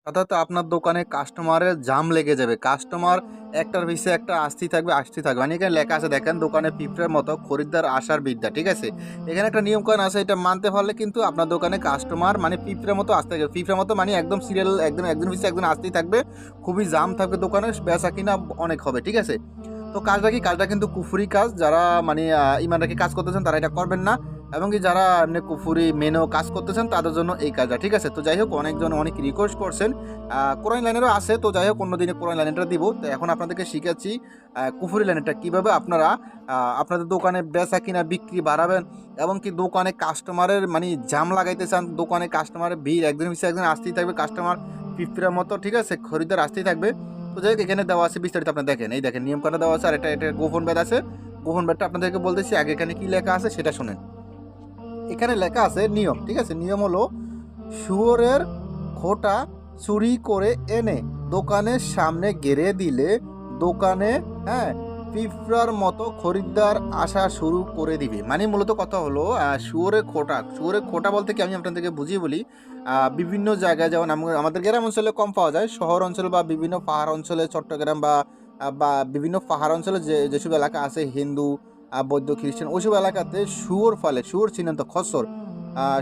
অর্থাৎ আপনার দোকানে কাস্টমারের জাম লেগে যাবে। কাস্টমার একটার পিছে একটা আসতেই থাকবে, আসতেই থাকবে। মানে এখানে লেখা আছে দেখেন, দোকানে পিঁপড়ার মতো খরিদ্দার আসার বিদ্যা। ঠিক আছে? এখানে একটা নিয়মকানুন আছে, এটা মানতে পারলে কিন্তু আপনার দোকানে কাস্টমার মানে পিঁপড়ার মতো আসতে থাকবে। পিঁপড়ার মতো মানে একদম সিরিয়াল, একদম একজন পিছে একজন আসতেই থাকবে। খুবই জাম থাকবে দোকানে, বেচা-কিনা অনেক হবে। ঠিক আছে? তো কাজটা কি? কাজটা কিন্তু কুফরি কাজ। যারা মানে ইমান রেখে কাজ করতেছেন তারা এটা করবেন না। এবং কি যারা এমনি কুফরি মেনেও কাজ করতেছেন তাদের জন্য এই কাজটা। ঠিক আছে? তো যাই হোক, অনেকজন অনেক রিকোয়েস্ট করছেন। কোরআন লাইনেরও আছে, তো যাই হোক অন্য দিনে কোরআন লাইনেরটা দিব। তো এখন আপনাদেরকে শিখাচ্ছি কুফরি লাইনেরটা কীভাবে আপনারা আপনাদের দোকানে বেচা কিনা বিক্রি বাড়াবেন এবং কি দোকানে কাস্টমারের মানে জাম লাগাইতে চান। দোকানে কাস্টমারের ভিড় একদিন পিছিয়ে একদিন আসতেই থাকবে, কাস্টমার পিঁপড়ার মতো। ঠিক আছে? খরিদ্দার আসতেই থাকবে। তো যাই হোক, এখানে দেওয়া আছে বিস্তারিত, আপনি দেখেন, এই দেখেন নিয়মকানুন দেওয়া আছে। আর এটা গোপন বেদ আছে। গোপন বেদটা আপনাদেরকে বলতেছি, আগে এখানে কি লেখা আছে সেটা শুনেন। এখানে লেখা আছে নিয়ম। ঠিক আছে? নিয়ম হলো, শুয়োরের খোটা চুরি করে এনে দোকানের সামনে গেড়ে দিলে দোকানে, হ্যাঁ, পিঁপড়ার মতো খরিদ্দার আসা শুরু করে দিবে। মানে মূলত কথা হলো, শুয়োরের খোটা বলতে কি, আমি আপনাদেরকে বুঝিয়ে বলি। বিভিন্ন জায়গায়, যেমন আমাদের গ্রাম অঞ্চলে কম পাওয়া যায়, শহর অঞ্চল বা বিভিন্ন পাহাড় অঞ্চলে, চট্টগ্রাম বা বিভিন্ন পাহাড় অঞ্চলে যেসব এলাকা আছে হিন্দু, বৌদ্ধ, খ্রিস্টান, ওইসব এলাকাতে শুয়োর ফলে। শুয়োর চিনেন তো? খচ্চর।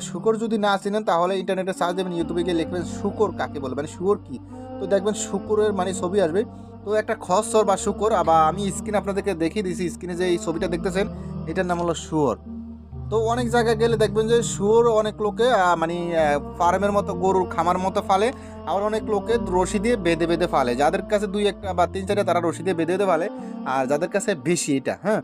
শূকর যদি না চিনেন তাহলে ইন্টারনেটে সার্চ দেবেন, ইউটিউবে গিয়ে লিখবেন শূকর কাকে বলে, মানে শুয়োর কি। তো দেখবেন শুকুরের মানে ছবি আসবে। তো একটা খচ্চর বা শুকর, বা আমি স্ক্রিনে আপনাদেরকে দেখিয়ে দিয়েছি, স্ক্রিনে যে এই ছবিটা দেখতেছেন এটার নাম হলো শুয়োর। তো অনেক জায়গায় গেলে দেখবেন যে শুয়োর অনেক লোকে মানে ফার্মের মতো গরুর খামার মতো ফালে। আবার অনেক লোকে রশি দিয়ে বেঁধে বেঁধে ফালে। যাদের কাছে দুই একটা বা তিন চারটা তারা রশি দিয়ে বেঁধে বেঁধে ফালে। আর যাদের কাছে বেশি এটা, হ্যাঁ,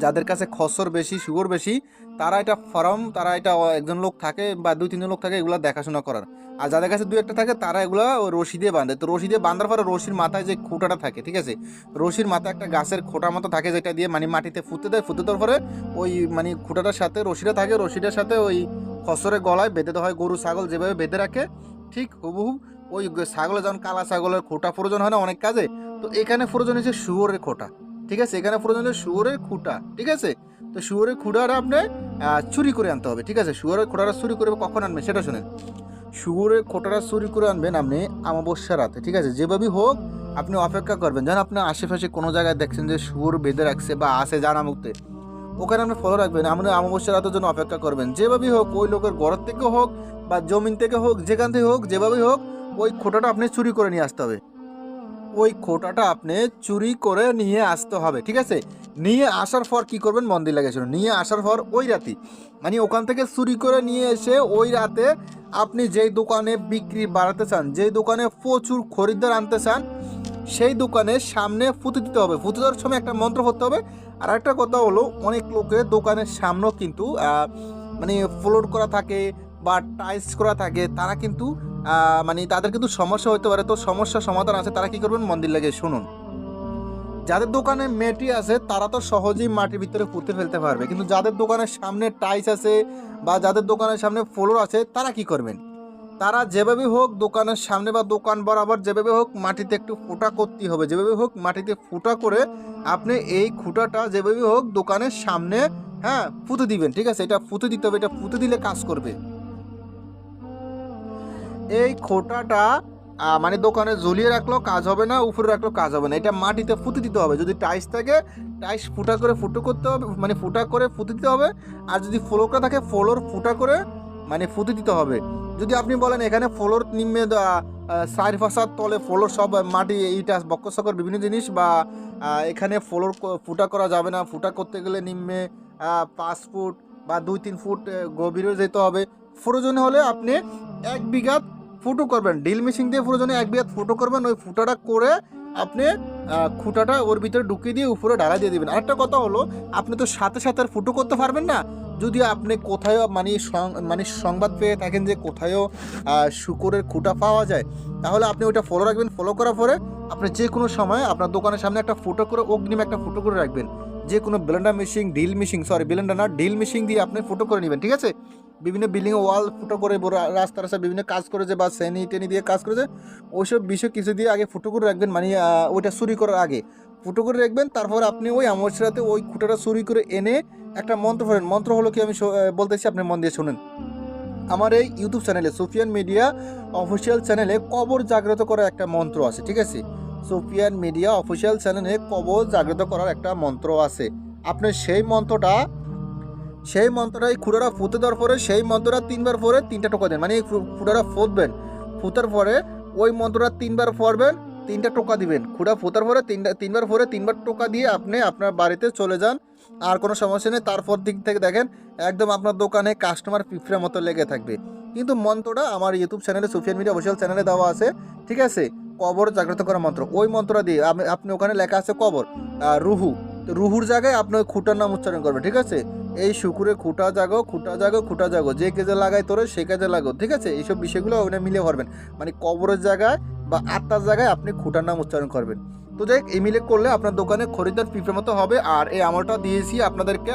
যাদের কাছে খচ্চর বেশি, শুয়োর বেশি, তারা এটা ফার্ম, তারা এটা একজন লোক থাকে বা দুই তিনজন লোক থাকে এগুলো দেখাশোনা করার। আর যাদের কাছে দুই একটা থাকে তারা এগুলো ওই রশি দিয়ে বাঁধে। তো রশি দিয়ে বাঁধার পরে রশির মাথায় যে খুঁটাটা থাকে, ঠিক আছে, রশির মাথায় একটা গাছের খোঁটার মতো থাকে, যেটা দিয়ে মানে মাটিতে ফুতে দেয়। ফুতে দেওয়ার পরে ওই মানে খুঁটাটার সাথে রশিটা থাকে, রশিটার সাথে ওই খচ্চরের গলায় বেঁধে দেওয়া হয়। গরু ছাগল যেভাবে বেঁধে রাখে ঠিক হুবহু ওই ছাগলের, যেমন কালা ছাগলের খোঁটা প্রয়োজন হয় না অনেক কাজে, তো এখানে প্রয়োজন হচ্ছে শুয়োরের খোঁটা। ঠিক আছে? এখানে প্রয়োজন হচ্ছে শুয়োরের খুঁটা। ঠিক আছে? তো শুয়োরের খুঁটাটা আপনি চুরি করে আনতে হবে। ঠিক আছে? শুয়োরের খোঁটাটা চুরি করে কখন আনবেন সেটা শুনেন। শুয়োরের খোঁটাটা চুরি করে আনবেন আপনি অমাবস্যা রাতে। ঠিক আছে? যেভাবেই হোক আপনি অপেক্ষা করবেন, যেন আপনার আশেপাশে কোনো জায়গায় দেখছেন যে শুয়োর বেঁধে রাখছে বা আছে জানা মুক্তে, ওখানে আপনি ফলো রাখবেন। আপনি অমাবস্যা রাতের জন্য অপেক্ষা করবেন। যেভাবেই হোক, ওই লোকের ঘরের থেকে হোক বা জমিন থেকে হোক, যেখান থেকে হোক, যেভাবেই হোক, ওই খোঁটাটা আপনি চুরি করে নিয়ে আসতে হবে। ওই খোঁটাটা আপনি চুরি করে নিয়ে আসতে হবে। ঠিক আছে? নিয়ে আসার পর কি করবেন, মন দিয়ে লাগে শুনুন। নিয়ে আসার পর ওই রাতে, মানে ওখান থেকে চুরি করে নিয়ে এসে ওই রাতে আপনি যেই দোকানে বিক্রি বাড়াতে চান, যেই দোকানে প্রচুর খরিদ্দার আনতে চান, সেই দোকানের সামনে ফুতে দিতে হবে। ফুতে দেওয়ার সময় একটা মন্ত্র পড়তে হবে। আর একটা কথা হলো, অনেক লোকের দোকানের সামনেও কিন্তু মানে ফ্লোর করা থাকে বা টাইলস করা থাকে, তারা কিন্তু মানে তাদের কিন্তু সমস্যা হতে পারে। তো সমস্যার সমাধান আছে, তারা কি করবেন, মন্দির লাগে শুনুন। যাদের দোকানে মেটি আছে তারা তো সহজেই মাটির ভিতরে পুঁতে ফেলতে পারবে, কিন্তু যাদের দোকানের সামনে টাইলস আছে বা যাদের দোকানের সামনে ফ্লোর আছে, তারা কি করবেন, তারা যেভাবে হোক দোকানের সামনে বা দোকান বরাবর যেভাবে হোক মাটিতে একটু ফুটা করতে হবে। যেভাবে হোক মাটিতে ফুটা করে আপনি এই খুঁটাটা যেভাবে হোক দোকানের সামনে, হ্যাঁ, পুঁতে দিবেন। ঠিক আছে? এটা পুঁতে দিতে হবে, এটা পুঁতে দিলে কাজ করবে। এই খোঁটাটা মানে দোকানে ঝুলিয়ে রাখলেও কাজ হবে না, উপরে রাখলেও কাজ হবে না। এটা মাটিতে পুঁতে দিতে হবে। যদি টাইলস থাকে, টাইলস ফুটা করে ফুটো করতে হবে, মানে ফুটা করে পুঁতে দিতে হবে। আর যদি ফ্লোরটা থাকে, ফ্লোর ফুটা করে মানে পুঁতে দিতে হবে। যদি আপনি বলেন এখানে ফ্লোর নিম্নে চার ফাঁসার তলে ফ্লোর সব মাটি, ইটা, বক্কর বিভিন্ন জিনিস, বা এখানে ফ্লোর ফুটা করা যাবে না, ফুটা করতে গেলে নিম্নে 5 ফুট বা 2-3 ফুট গভীরে যেতে হবে। প্রয়োজন হলে আপনি 1 বিঘা ফুটো করবেন, ড্রিল মেশিন দিয়ে প্রয়োজনে 1 বিঘা ফুটো করবেন। ওই ফুটাটা করে আপনি খুঁটাটা ওর ভিতরে ঢুকিয়ে দিয়ে উপরে ঢালাই দিয়ে দিবেন। আরেকটা কথা হলো, আপনি তো সাথে সাথে আর ফুটো করতে পারবেন না। যদি আপনি কোথায়ও মানে সংবাদ পেয়ে থাকেন যে কোথায়ও শুকরের খুঁটা পাওয়া যায়, তাহলে আপনি ওইটা ফলো রাখবেন। ফলো করার পরে আপনি যে কোনো সময় আপনার দোকানের সামনে একটা ফুটো করে, অগ্রিম একটা ফুটো করে রাখবেন। যে কোনো Blender machine, drill machine, sorry Blender না, ড্রিল মেশিন দিয়ে আপনি ফুটো করে নেবেন। ঠিক আছে? বিভিন্ন বিল্ডিং ওয়াল ফুটো করে, রাস্তা রাস্তা বিভিন্ন কাজ করেছে বা সেনি টেনি দিয়ে কাজ করেছে, ওইসব বিষয় কিছু দিয়ে আগে ফুটো করে রাখবেন। মানে ওইটা চুরি করার আগে ফুটো করে রাখবেন। তারপর আপনি ওই অমাবস্যাতে ওই খুঁটাটা চুরি করে এনে একটা মন্ত্র পড়েন। মন্ত্র হলো কি, আমি বলতেছি, আপনি মন দিয়ে শুনেন। আমার এই ইউটিউব চ্যানেলে সুফিয়ান মিডিয়া অফিসিয়াল চ্যানেলে কবর জাগ্রত করার একটা মন্ত্র আছে, ঠিক আছে। সুফিয়ান মিডিয়া অফিসিয়াল চ্যানেলে কবর জাগ্রত করার একটা মন্ত্র আছে। আপনি সেই মন্ত্রটাই খুঁড়ারা ফুতে দেওয়ার পরে সেই মন্ত্রটা 3বার পরে 3টা টোকা দেন, মানে খুঁড়ারা ফুতবেন, ফুতার পরে ওই মন্ত্রটা 3বার পড়বেন, 3টা টোকা দিবেন। খুঁড়া ফুতার পরে 3বার পরে 3বার টোকা দিয়ে আপনি আপনার বাড়িতে চলে যান, আর কোনো সমস্যা নেই। তারপর দিক থেকে দেখেন একদম আপনার দোকানে কাস্টমার পিঁপড়ের মতো লেগে থাকবে। কিন্তু মন্ত্রটা আমার ইউটিউব চ্যানেলে সুফিয়ান মিডিয়া অফিসিয়াল চ্যানেলে দেওয়া আছে, ঠিক আছে। কবর জাগ্রত করা মন্ত্র, ওই মন্ত্রটা দিয়ে আপনি ওখানে লেখা আছে কবর রুহু, তো রুহুর জায়গায় আপনি ওই খুঁটার নাম উচ্চারণ করবেন, ঠিক আছে। এই শুকুরে খুঁটা জাগো, খুঁটা জাগো, খুঁটা জাগো, যে কাজে লাগাই তোরে সে কাজে লাগো, ঠিক আছে। এইসব বিষয়গুলো ওখানে মিলে ভরবেন, মানে কবরের জায়গায় বা আত্মার জায়গায় আপনি খুঁটার নাম উচ্চারণ করবেন। তো যাই এই মিলে করলে আপনার দোকানে খরিদ্দার পিঁপড়ের মতো হবে। আর এই আমলটা দিয়েছি আপনাদেরকে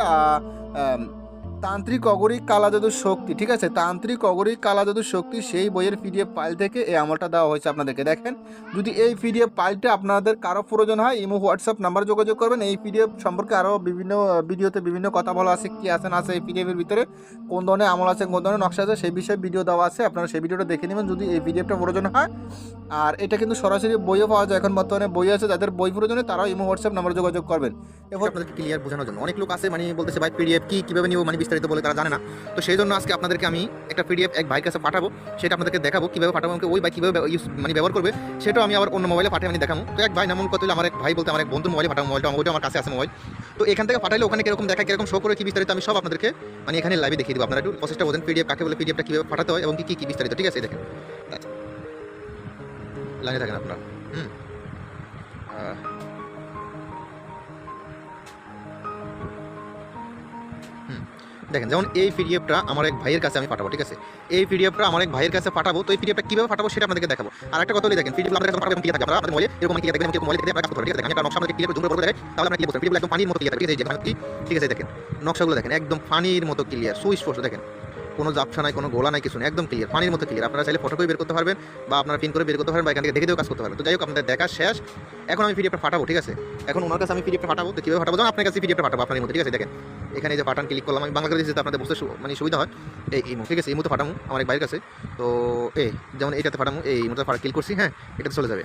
তান্ত্রিক অগরিক কালাজাদুর শক্তি, ঠিক আছে। তান্ত্রিক অগরিক কালাজাদুর শক্তি সেই বইয়ের পিডিএফ ফাইল থেকে এই আমলটা দেওয়া হয়েছে আপনাদেরকে। দেখেন, যদি এই পিডিএফ ফাইলটা আপনাদের কারো প্রয়োজন হয় ইমো হোয়াটসঅ্যাপ নাম্বার যোগাযোগ করবেন। এই পিডিএফ সম্পর্কে আরও বিভিন্ন ভিডিওতে বিভিন্ন কথা বলা আছে, কী আছে না আছে এই পিডিএফের ভিতরে, কোন ধরনের আমল আছে, কোন ধরনের নকশা আছে, সেই বিষয়ে ভিডিও দেওয়া আছে। আপনারা সেই ভিডিওটা দেখে নেবেন যদি এই পিডিএফটা প্রয়োজন হয়। আর এটা কিন্তু সরাসরি বইও পাওয়া যায়, এখন বর্তমানে বই আছে, যাদের বই প্রয়োজনে তারাও ইমো হোয়াটসঅ্যাপ নাম্বার যোগাযোগ করবেন। এরপর আপনাদেরকে ক্লিয়ার বোঝানোর জন্য অনেক লোক আছে মানে বলতেছে ভাই পিডিএফ কীভাবে নিব, মানে বিস্তারিত বলে তারা জানে না। তো সেই জন্য আজকে আপনাদেরকে আমি একটা পিডিএফ এক ভাইয়ের কাছে পাঠাবো, সেটা আপনাদেরকে দেখাবো কীভাবে পাঠাবো, আমাকে ওই ভাই কীভাবে মানে ব্যবহার করবে সেটাও আমি আবার অন্য মোবাইলে পাঠিয়ে আমি দেখাবো। তো এক ভাই নামুন কত আমার এক ভাই বলতে আমার এক বন্ধুর মোবাইলে পাঠাবো, মোবাইলটা ওইটা আমার কাছে আছে মোবাইল। তো এখান থেকে পাঠাইলে ওখানে কিরকম দেখা কিরকম শো করে কি বিস্তারিত আমি সব আপনাদেরকে মানে এখানে লাইভে দেখিয়ে দেবো। আপনারা একটু প্রসেসটা বোঝেন, পিডিএফ কাকে বলে, পিডিএফটা কীভাবে পাঠাতে হয় এবং কী বিস্তারিত, ঠিক আছে। দেখেন লাইনে থাকেন আপনারা। দেখেন, যেমন এই পিডিএফটা আমার এক ভাইয়ের কাছে আমি পাঠাবো, ঠিক আছে। এই পিডিএফটা আমার এক ভাইয়ের কাছে পাঠাবো। তো এই পিডিএফটা কীভাবে পাঠাবো সেটা আপনাদেরকে দেখাবো। আর একটা কথা দেখেন, পিডিএফ আপনাদের কাছে পাঠাবেন ক্লিয়ার থাকে, আপনারা আপনাদের মোবাইলে এরকম ক্লিয়ার দেখেন, এরকম মোবাইলে দেখে আপনারা কাজ করতে পারেন, ঠিক আছে। আমি একটা নকশা আপনাদের ক্লিয়ার করে জুম করে দেখাই, তাহলে আপনারা ক্লিয়ার বুঝবেন। পিডিএফ একদম পানির মতো ক্লিয়ার, ঠিক আছে। যেখানে ঠিক আছে, দেখেন নকশাগুলো দেখেন একদম পানির মতো ক্লিয়ার, সুস্পষ্ট, দেখেন কোনো জাপসা নাই, কোনো গোলা নাই, কিছু নেই, একদম ক্লিয়ার, পানির মতো ক্লিয়ার। আপনারা চাইলে ফটো করে বের করতে পারবেন বা আপনারা প্রিন্ট করে বের করতে পারবেন বা এখান থেকে দেখে দিয়েও কাজ করতে পারবেন। তো যাই হোক, আপনাদের দেখা শেষ। এখন আমি পিডিএফটা পাঠাবো, ঠিক আছে। এখন ওনার কাছে আমি পিডিএফটা পাঠাবো। তো কীভাবে পাঠাবো, যেমন আপনার কাছে পিডিএফটা পাঠাবো আপনার মতো, ঠিক আছে। দেখেন এখানে যে পাঠান ক্লিক করলাম, আমি বাংলা করে দিয়েছি আপনাদের বুঝতে মানে সুবিধা হয়। এই মুখ, ঠিক আছে, এই মুহূর্তে পাঠাবো আমার এক ভাইয়ের কাছে। তো যেমন এইটাতে পাঠাবো, এই মুহূর্তে ক্লিক করছি, হ্যাঁ এটাতে চলে যাবে।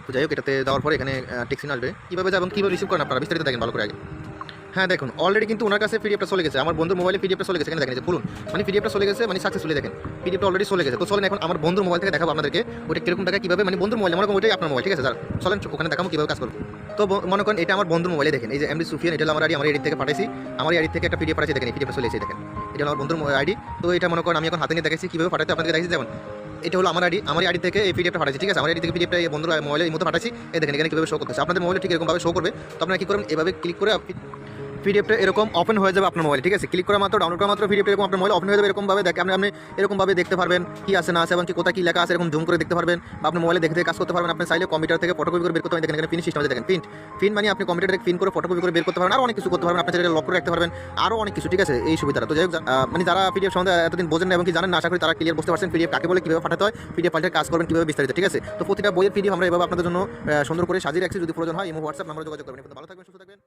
তো যাই হোক, এটাতে দেওয়ার পরে এখানে টেক্সিন আসবে, কীভাবে যাবেন কীভাবে রিসিভ করেন আপনারা বিস্তারিত দেখেন ভালো করে আগে। হ্যাঁ দেখুন, অলরেডি কিন্তু ওনার কাছে পিডিএফটা চলে গেছে, আমার বন্ধুর মোবাইলে পিডিএফটা চলে গেছে। এখানে দেখেন যে খুলুন, মানে পিডিএফটা চলে গেছে, মানে সাকসেসফুলি দেখেন পিডিএফটা অলরেডি চলে গেছে। তো চলেন এখন আমার বন্ধুর মোবাইল থেকে দেখাবো আপনাদেরকে ওটা কিরকম টাকা কীভাবে, মানে বন্ধুর মোবাইল মনে করেন ওইটাই আপনার মোবাইল, ঠিক আছে। চলেন ওখানে দেখাবো কীভাবে কাজ করবো। তো মনে করেন এটা আমার বন্ধুর মোবাইলে, দেখেন এই যে এমডি সুফিয়ান, এটা আমার এডিট থেকে পাঠাইছি, আমার এডিট থেকে একটা পিডিএফ পাঠাইছি, দেখেন এই পিডিএফটা চলে এসেছে, দেখেন এটা আমার বন্ধুর আইডি। তো এটা মনে করেন আমি এখন হাতে নিয়ে দেখাইছি কীভাবে পাঠাতে, আপনাদের দেখাইছি। যেমন এটা হলো আমার আইডি থেকে এই পিডিএফটা পাঠাইছি, ঠিক আছে। আমার আইডি থেকে পিডিএফটা এই বন্ধুর মোবাইলে এই মতো পাঠাইছি, এই দেখেন এখানে কীভাবে শো করতেছে, আপনাদের মোবাইলে ঠিক এরকমভাবে শো করবে। তো আপনারা কী করবেন, এভাবে ক্লিক করে পিডিএফটা এরকম ওপেন হয়ে যাবে আপনার মোবাইলে, ঠিক আছে। ক্লিক করা মাত্র, ডাউনলোড করা মাত্র পিডিএফটা এরকম আপনার মোবাইলে ওপেন হয়ে যাবে। এরকমভাবে দেখে আপনি এরকমভাবে দেখতে পারবেন কি আছে না আছে এবং কি কোথায় কী লেখা আছে, এরকম জুম করে দেখতে পারবেন বা আপনি মোবাইলে দেখে কাজ করতে পারবেন। আপনি চাইলে কম্পিউটার থেকে ফটোকপি করে বের করতে পারেন, দেখেন এখানে প্রিন্ট সিস্টেম আছে, দেখেন প্রিন্ট মানে আপনি কম্পিউটার থেকে প্রিন্ট করে ফটোকপি করে বের করতে পারবেন, আর অনেক কিছু করতে পারবেন। আপনি চাইলে লক করে রাখতে পারবেন, আরও অনেক কিছু, ঠিক আছে এই সুবিধাটা। তো যাই হোক, মানে যারা পিডিএফ সম্বন্ধে এতদিন বোঝেন না এবং কি জানেন না, আশা করি তারা ক্লিয়ার বুঝতে পারছেন পিডিএফ কাকে বলে, কীভাবে পাঠাতে হয়, পিডিএফ ফাইলটা কাজ করবেন কীভাবে বিস্তারিত, ঠিক আছে। তো প্রতিটা বইয়ের পিডিএফ আমরা এভাবে আপনাদের জন্য সুন্দর করে সাজিয়ে রাখছি, যদি প্রয়োজন হয় ইমো হোয়াটসঅ্যাপ নাম্বারে যোগাযোগ করবেন। ভালো থাকবেন, সুস্থ থাকবেন।